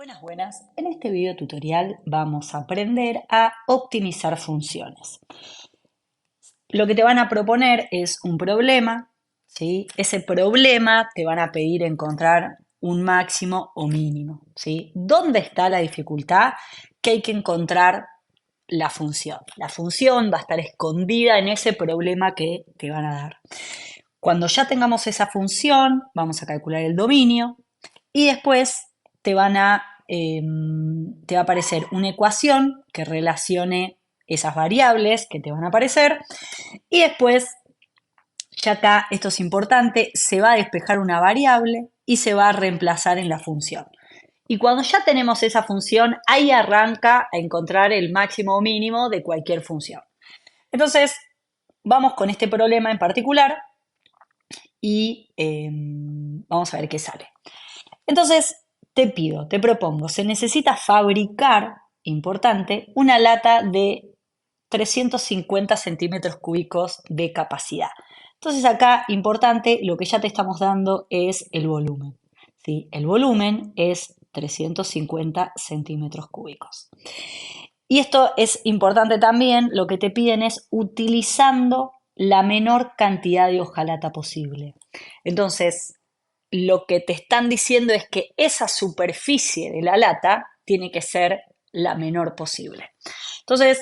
Buenas, buenas. En este video tutorial vamos a aprender a optimizar funciones. Lo que te van a proponer es un problema, ¿sí? Ese problema te van a pedir encontrar un máximo o mínimo, ¿sí? ¿Dónde está la dificultad? Que hay que encontrar la función. La función va a estar escondida en ese problema que te van a dar. Cuando ya tengamos esa función, vamos a calcular el dominio y después te te va a aparecer una ecuación que relacione esas variables que te van a aparecer y después, ya acá, esto es importante, se va a despejar una variable y se va a reemplazar en la función. Y cuando ya tenemos esa función, ahí arranca a encontrar el máximo o mínimo de cualquier función. Entonces, vamos con este problema en particular y vamos a ver qué sale. Entonces, te propongo, se necesita fabricar, importante, una lata de 350 centímetros cúbicos de capacidad. Entonces acá, importante, lo que ya te estamos dando es el volumen, ¿sí? El volumen es 350 centímetros cúbicos. Y esto es importante también, lo que te piden es utilizando la menor cantidad de hojalata posible. Entonces, lo que te están diciendo es que esa superficie de la lata tiene que ser la menor posible. Entonces,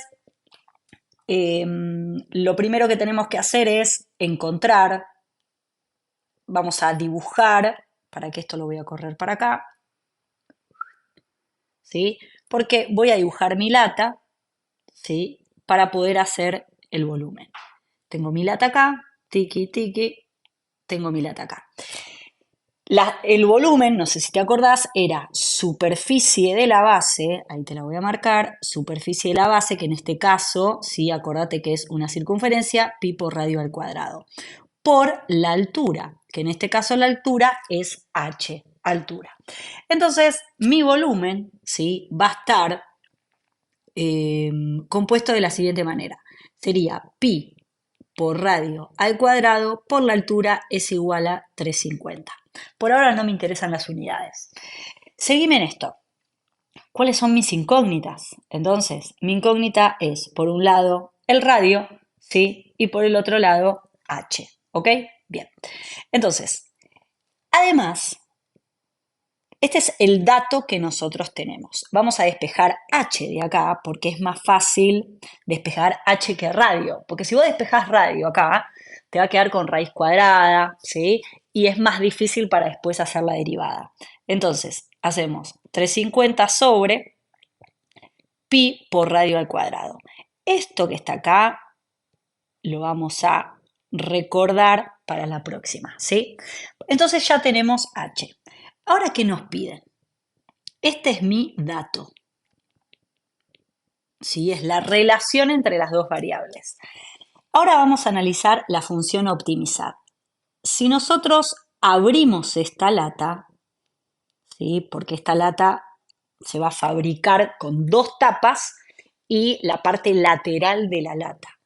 lo primero que tenemos que hacer es encontrar, vamos a dibujar, para que esto lo voy a correr para acá, ¿sí? Porque voy a dibujar mi lata, ¿sí? Para poder hacer el volumen. Tengo mi lata acá, tiki, tiki, tengo mi lata acá. El volumen, no sé si te acordás, era superficie de la base, ahí te la voy a marcar, superficie de la base, que en este caso, sí, acordate que es una circunferencia, pi por radio al cuadrado, por la altura, que en este caso la altura es h, altura. Entonces, mi volumen, sí, va a estar compuesto de la siguiente manera. Sería pi por radio al cuadrado por la altura es igual a 350. Por ahora no me interesan las unidades. Seguime en esto. ¿Cuáles son mis incógnitas? Entonces, mi incógnita es, por un lado, el radio, ¿sí? Y por el otro lado, h. ¿Ok? Bien. Entonces, además, este es el dato que nosotros tenemos. Vamos a despejar h de acá porque es más fácil despejar h que radio. Porque si vos despejás radio acá, te va a quedar con raíz cuadrada, ¿sí? Y es más difícil para después hacer la derivada. Entonces, hacemos 350 sobre pi por radio al cuadrado. Esto que está acá lo vamos a recordar para la próxima, ¿sí? Entonces ya tenemos h. Ahora, ¿qué nos piden? Este es mi dato, ¿sí? Es la relación entre las dos variables. Ahora vamos a analizar la función optimizar. Si nosotros abrimos esta lata, ¿sí? Porque esta lata se va a fabricar con dos tapas y la parte lateral de la lata.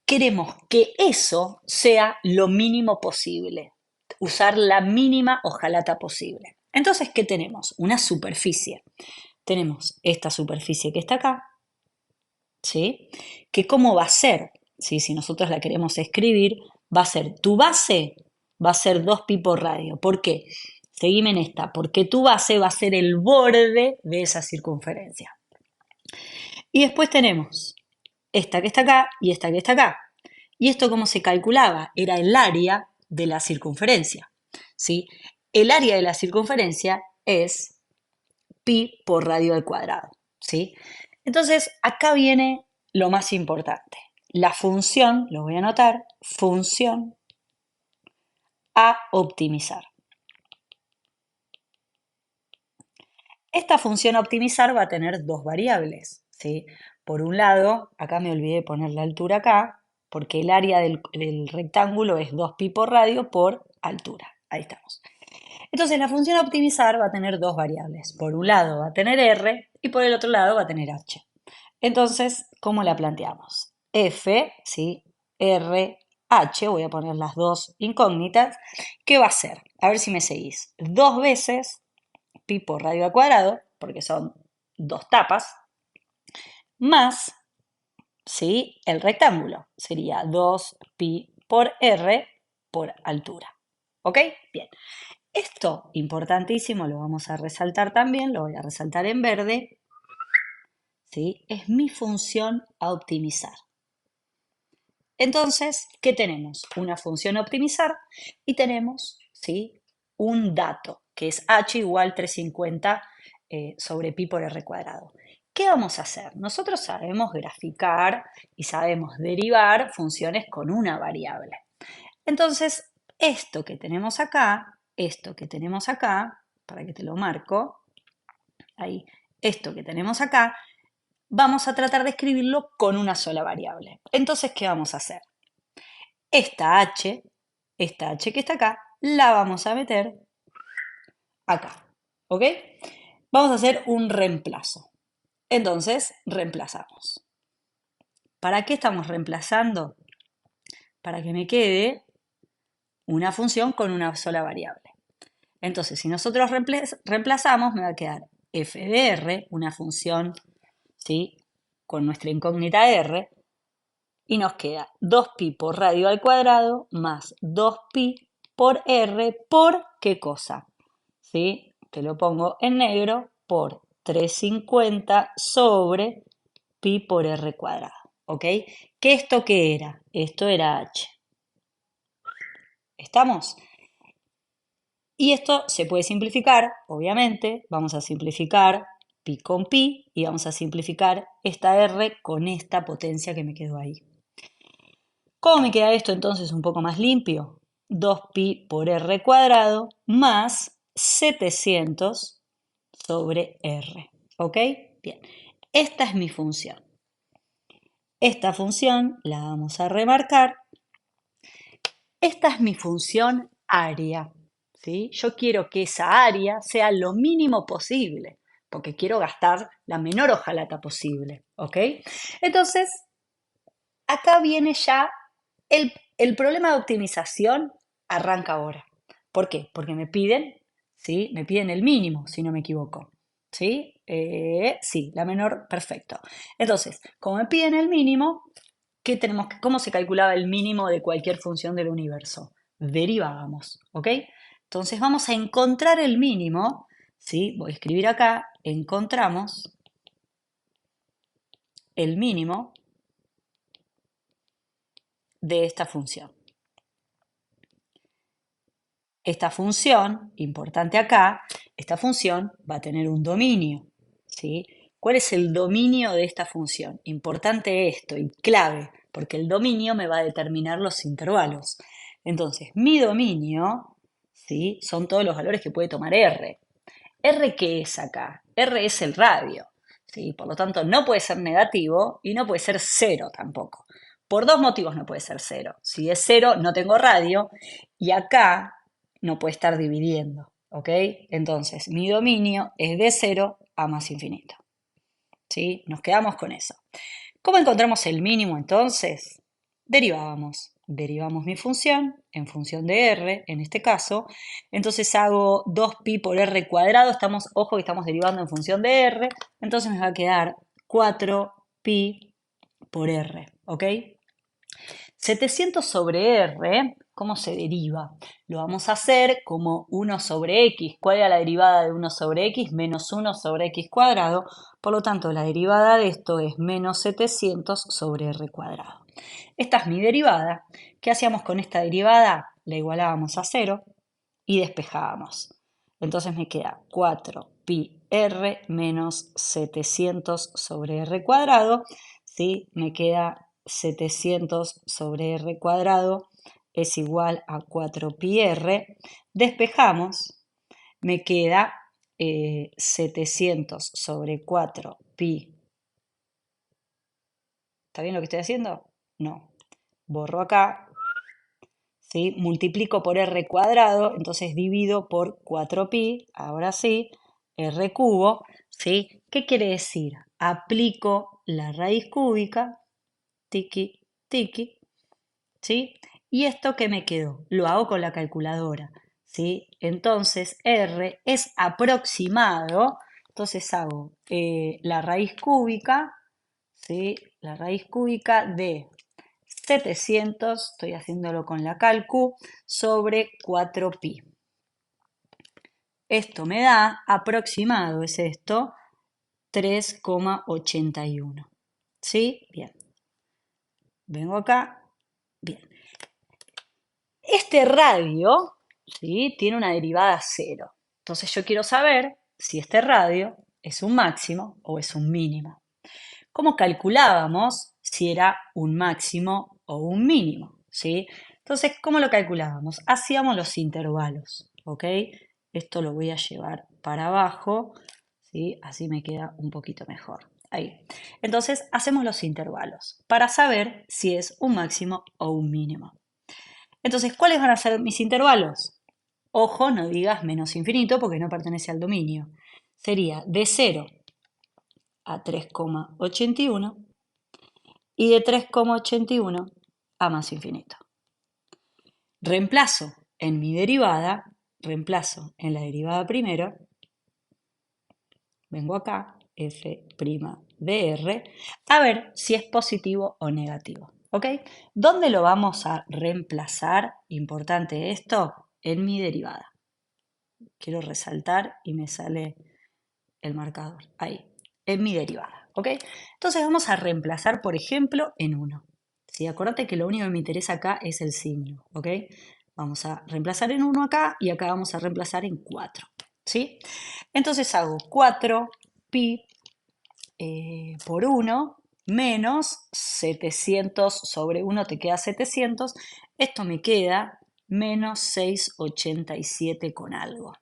Queremos que eso sea lo mínimo posible, usar la mínima hojalata posible. Entonces, ¿qué tenemos? Una superficie. Tenemos esta superficie que está acá, ¿sí? Que cómo va a ser, ¿sí? Si nosotros la queremos escribir, va a ser tu base, va a ser 2 pi por radio. ¿Por qué? Seguime en esta, porque tu base va a ser el borde de esa circunferencia. Y después tenemos esta que está acá y esta que está acá. ¿Y esto cómo se calculaba? Era el área de la circunferencia, ¿sí? El área de la circunferencia es pi por radio al cuadrado, ¿sí? Entonces, acá viene lo más importante. La función, lo voy a anotar, función a optimizar. Esta función a optimizar va a tener dos variables, ¿sí? Por un lado, acá me olvidé poner la altura acá, porque el área del rectángulo es 2 pi por radio por altura. Ahí estamos. Entonces, la función a optimizar va a tener dos variables. Por un lado va a tener r y por el otro lado va a tener h. Entonces, ¿cómo la planteamos? F, ¿sí? R, H, voy a poner las dos incógnitas. ¿Qué va a ser? A ver si me seguís. Dos veces pi por radio al cuadrado, porque son dos tapas, más, ¿sí? El rectángulo sería 2pi por r por altura. ¿Ok? Bien. Esto, importantísimo, lo vamos a resaltar también, lo voy a resaltar en verde, ¿sí? Es mi función a optimizar. Entonces, ¿qué tenemos? Una función a optimizar y tenemos, ¿sí? Un dato, que es h igual 350 sobre pi por r cuadrado. ¿Qué vamos a hacer? Nosotros sabemos graficar y sabemos derivar funciones con una variable. Entonces, esto que tenemos acá, para que te lo marco, ahí, esto que tenemos acá, vamos a tratar de escribirlo con una sola variable. Entonces, ¿qué vamos a hacer? Esta h que está acá, la vamos a meter acá, ¿ok? Vamos a hacer un reemplazo. Entonces, reemplazamos. ¿Para qué estamos reemplazando? Para que me quede una función con una sola variable. Entonces, si nosotros reemplazamos, me va a quedar f de r, una función, ¿sí? Con nuestra incógnita r, y nos queda 2pi por radio al cuadrado más 2pi por r por ¿qué cosa? ¿Sí? Te lo pongo en negro por 350 sobre pi por r cuadrado. ¿Ok? ¿Qué esto qué era? Esto era h. ¿Estamos? Y esto se puede simplificar, obviamente. Vamos a simplificar pi con pi y vamos a simplificar esta r con esta potencia que me quedó ahí. ¿Cómo me queda esto entonces un poco más limpio? 2pi por r cuadrado más 700 sobre r. ¿Ok? Bien. Esta es mi función. Esta función la vamos a remarcar. Esta es mi función área. ¿Sí? Yo quiero que esa área sea lo mínimo posible, porque quiero gastar la menor hojalata posible. ¿Ok? Entonces, acá viene ya el problema de optimización arranca ahora. ¿Por qué? Porque me piden, ¿sí? Me piden el mínimo, si no me equivoco. ¿Sí? Sí, la menor, perfecto. Entonces, como me piden el mínimo, ¿cómo se calculaba el mínimo de cualquier función del universo? Derivábamos, ¿ok? Entonces vamos a encontrar el mínimo, ¿sí? Voy a escribir acá, encontramos el mínimo de esta función. Esta función, importante acá, esta función va a tener un dominio, ¿sí? ¿Cuál es el dominio de esta función? Importante esto y clave, porque el dominio me va a determinar los intervalos. Entonces, mi dominio, ¿sí? Son todos los valores que puede tomar R. ¿R qué es acá? R es el radio, ¿sí? Por lo tanto, no puede ser negativo y no puede ser cero tampoco. Por dos motivos no puede ser cero. Si es cero, no tengo radio y acá no puede estar dividiendo, ¿ok? Entonces, mi dominio es de 0 a más infinito, ¿sí? Nos quedamos con eso. ¿Cómo encontramos el mínimo entonces? Derivamos mi función en función de r, en este caso. Entonces hago 2pi por r cuadrado, ojo que estamos derivando en función de r, entonces me va a quedar 4pi por r, ¿ok? 700 sobre r, ¿cómo se deriva? Lo vamos a hacer como 1 sobre x. ¿Cuál era la derivada de 1 sobre x? Menos 1 sobre x cuadrado. Por lo tanto, la derivada de esto es menos 700 sobre r cuadrado. Esta es mi derivada. ¿Qué hacíamos con esta derivada? La igualábamos a 0 y despejábamos. Entonces me queda 4pi r menos 700 sobre r cuadrado. ¿Sí? Me queda 700 sobre r cuadrado es igual a 4pi r. Despejamos, me queda 700 sobre 4pi. ¿Está bien lo que estoy haciendo? No. Borro acá, ¿sí? Multiplico por r cuadrado, entonces divido por 4pi, ahora sí, r cubo, ¿sí? ¿Qué quiere decir? Aplico la raíz cúbica, tiki, tiki, ¿sí? ¿Y esto qué me quedó? Lo hago con la calculadora. ¿sí? Entonces R es aproximado, entonces hago la raíz cúbica, ¿sí? La raíz cúbica de 700, estoy haciéndolo con la calcu, sobre 4pi. Esto me da, aproximado es esto, 3,81. ¿Sí? Bien. Vengo acá. Bien. Este radio, ¿sí? Tiene una derivada 0. Entonces yo quiero saber si este radio es un máximo o es un mínimo. ¿Cómo calculábamos si era un máximo o un mínimo? ¿Sí? Entonces, ¿cómo lo calculábamos? Hacíamos los intervalos, ¿ok? Esto lo voy a llevar para abajo, ¿sí? Así me queda un poquito mejor. Ahí. Entonces, hacemos los intervalos para saber si es un máximo o un mínimo. Entonces, ¿cuáles van a ser mis intervalos? Ojo, no digas menos infinito porque no pertenece al dominio. Sería de 0 a 3,81 y de 3,81 a más infinito. Reemplazo en mi derivada, reemplazo en la derivada primero, vengo acá, f' de r, a ver si es positivo o negativo. ¿Ok? ¿Dónde lo vamos a reemplazar? Importante esto, en mi derivada. Quiero resaltar y me sale el marcador. Ahí, en mi derivada. ¿Ok? Entonces vamos a reemplazar, por ejemplo, en 1. ¿Sí? Acordate que lo único que me interesa acá es el signo. ¿Ok? Vamos a reemplazar en 1 acá y acá vamos a reemplazar en 4. ¿Sí? Entonces hago 4pi por 1 menos 700 sobre 1 te queda 700. Esto me queda menos 687 con algo.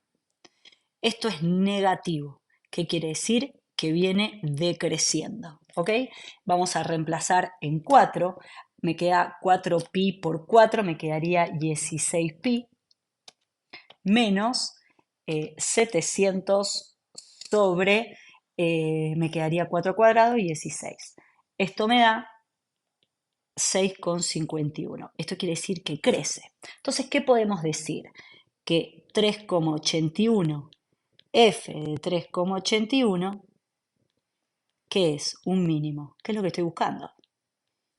Esto es negativo. ¿Qué quiere decir? Que viene decreciendo. ¿Ok? Vamos a reemplazar en 4. Me queda 4pi por 4, me quedaría 16pi menos 700 sobre, me quedaría 4 cuadrado y 16. Esto me da 6,51. Esto quiere decir que crece. Entonces, ¿qué podemos decir? Que 3,81 f de 3,81, ¿qué es? Un mínimo. ¿Qué es lo que estoy buscando?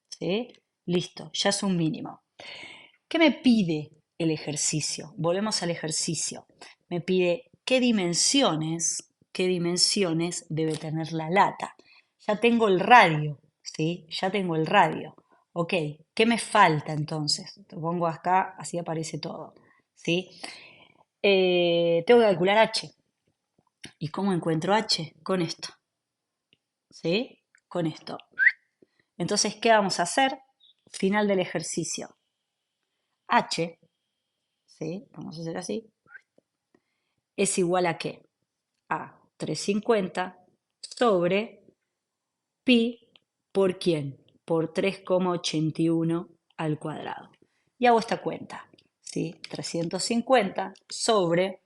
¿Sí? Listo, ya es un mínimo. ¿Qué me pide el ejercicio? Volvemos al ejercicio. Me pide qué dimensiones debe tener la lata. Ya tengo el radio, ¿sí? Ya tengo el radio. Ok, ¿qué me falta entonces? Lo pongo acá, así aparece todo, ¿sí? Tengo que calcular h. ¿Y cómo encuentro h? Con esto, ¿sí? Con esto. Entonces, ¿qué vamos a hacer? Final del ejercicio. H, ¿sí? Vamos a hacer así. Es igual a qué? A 350 sobre pi por quién? Por 3,81 al cuadrado. Y hago esta cuenta, ¿sí? 350 sobre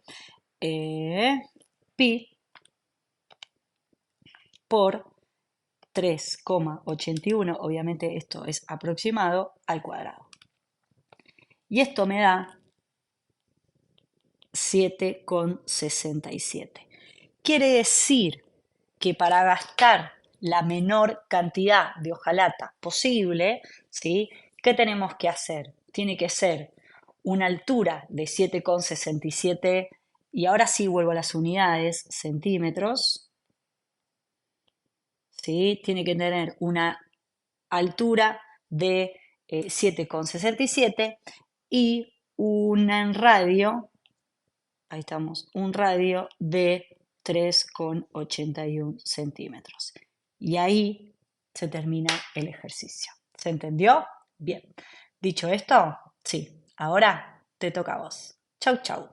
pi por 3,81, obviamente esto es aproximado, al cuadrado. Y esto me da 7,67. Quiere decir que para gastar la menor cantidad de hojalata posible, ¿sí? ¿Qué tenemos que hacer? Tiene que ser una altura de 7,67, y ahora sí vuelvo a las unidades, centímetros, ¿sí? Tiene que tener una altura de 7,67 y un radio, ahí estamos, un radio de 3,81 centímetros. Y ahí se termina el ejercicio. ¿Se entendió? Bien. Dicho esto, sí, ahora te toca a vos. Chau, chau.